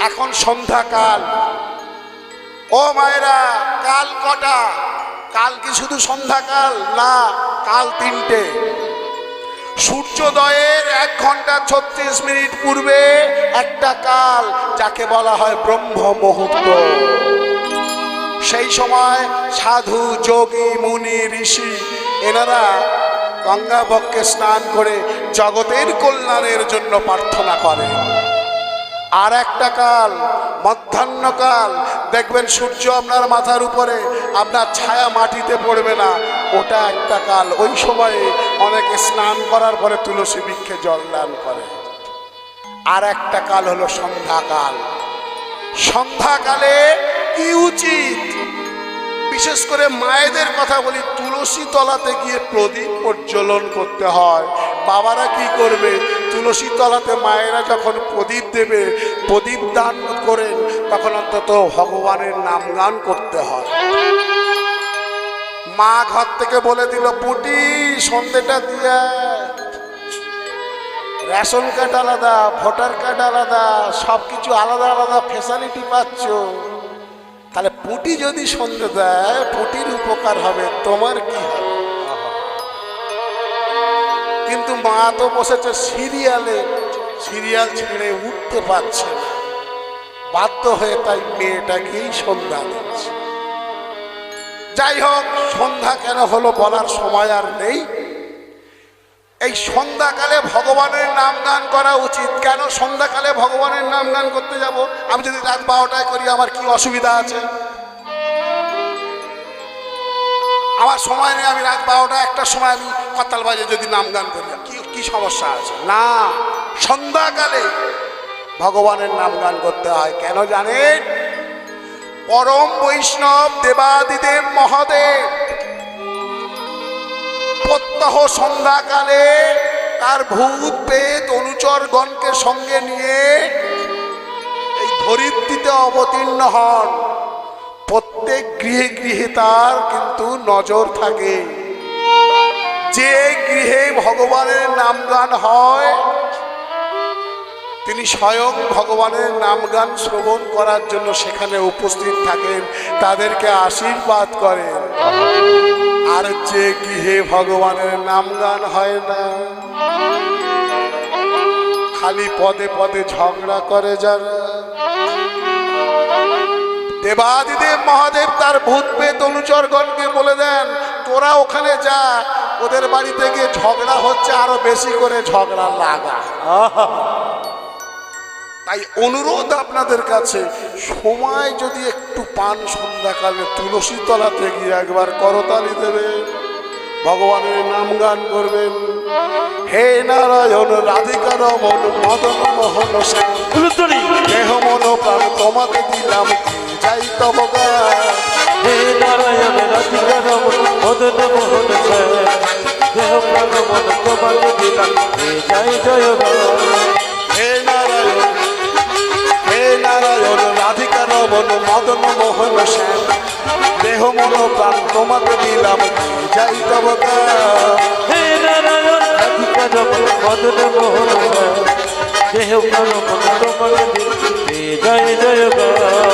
এখন সন্ধ্যাকাল। ও মায়েরা, কাল কটা? কাল কি শুধু সন্ধ্যাকাল? না, কাল 3টে। সূর্যোদয়ের 1 ঘন্টা 36 মিনিট পূর্বে একটা কাল, যাকে বলা হয় ব্রহ্ম মুহূর্ত। সেই সময় সাধু, যোগী, মুনি, ঋষি এনারা গঙ্গা বক্ষে স্নান করে জগতের কল্যাণের জন্য প্রার্থনা করে। আর একটা কাল মধ্যাহ্নকাল, দেখবেন সূর্য আপনার মাথার উপরে, আপনার ছায়া মাটিতে পড়বে না, ওটা একটা কাল। ওই সময়ে অনেকে স্নান করার পরে তুলসী বৃক্ষে জল দান করে। আর একটা কাল হলো সন্ধ্যাকাল। সন্ধ্যাকালে কি উচিত? বিশেষ করে মায়েদের কথা বলি, তুলসী তলাতে গিয়ে প্রদীপ প্রজ্বলন করতে হয়। বাবারা কি করবে? তুলসী তলাতে মায়েরা যখন প্রদীপ দেবে, প্রদীপ দান করেন, তখন অন্তত ভগবানের নাম গান করতে হয়। মা ঘর থেকে বলে দিল, পুটি সন্ধ্যেটা দিয়া, রেশন কার্ড আলাদা, ভোটার কার্ড আলাদা, সবকিছু আলাদা আলাদা ফেসিলিটি পাচ্ছ, তাহলে পুটি যদি সন্ধে দেয়, পুটির উপকার হবে, তোমার কি হবে? কিন্তু মা তো বসেছে সিরিয়ালে, সিরিয়াল ছেড়ে উঠতে পারছে না, বাধ্য হয়ে তাই মেয়েটাকেই সন্ধ্যা দিচ্ছে। যাই হোক, সন্ধ্যা কেন হলো বলার সময় আর নেই। এই সন্ধ্যাকালে ভগবানের নাম গান করা উচিত। কেন সন্ধ্যাকালে ভগবানের নাম গান করতে যাব? আমি যদি রাত 12টায় করি, আমার কি অসুবিধা আছে? আমার সময় নেই, আমি রাত 12টা 1টার সময় আমি করতাল বাজে যদি নাম গান করি, কি সমস্যা আছে? না, সন্ধ্যাকালে ভগবানের নাম গান করতে হয়। কেন জানেন? পরম বৈষ্ণব দেবাদিদেব মহাদেব প্রত্যহ সন্ধ্যাকালে তার ভূত প্রেত অনুচরগণকে সঙ্গে নিয়ে এই ধরিত্রীতে অবতীর্ণ হন। প্রত্যেক গৃহে গৃহে তার কিন্তু নজর থাকে। যে গৃহে ভগবানের নাম গান হয়, তিনি স্বয়ং ভগবানের নাম গান শ্রবণ করার জন্য সেখানে উপস্থিত থাকেন, তাদেরকে আশীর্বাদ করেন। আর যে গৃহে ভগবানের নাম গান হয় না, খালি পদে পদে ঝগড়া করে যারা, দেবাদিদেব মহাদেব তার ভূত প্রেত অনুচরগণকে বলে দেন, তোরা ওখানে যা, ওদের বাড়িতে গিয়ে ঝগড়া হচ্ছে, আরো বেশি করে ঝগড়া লাগা। তাই অনুরোধ আপনাদের কাছে, সময় যদি একটু পান, সন্ধ্যাকালে তুলসী তলাতে গিয়ে একবার করতালি দেবেন, ভগবানের নাম গান করবেন। হে নারায়ণ রাধিকা রমন মদন মোহন শ্যাম, দেহ মন প্রাণ তোমাকে দিলাম, যাই তব গান। হে নারায়ণ রাধিকা রমন মদন মোহন শ্যাম, দেহ প্রাণ মন তোমাকে দিলাম, যাই জয় গান। হে নারায়ণ, হে নারায়ণ রাধিকা রমন মদন মোহন শ্যাম, দেহ মন প্রাণ তোমাকে দিলাম, যাই তব গান। হে নারায়ণ রাধিকা রমন মদন মোহন শ্যাম, দেহ প্রাণ মন তোমাকে দিলাম, জয় জয় গান।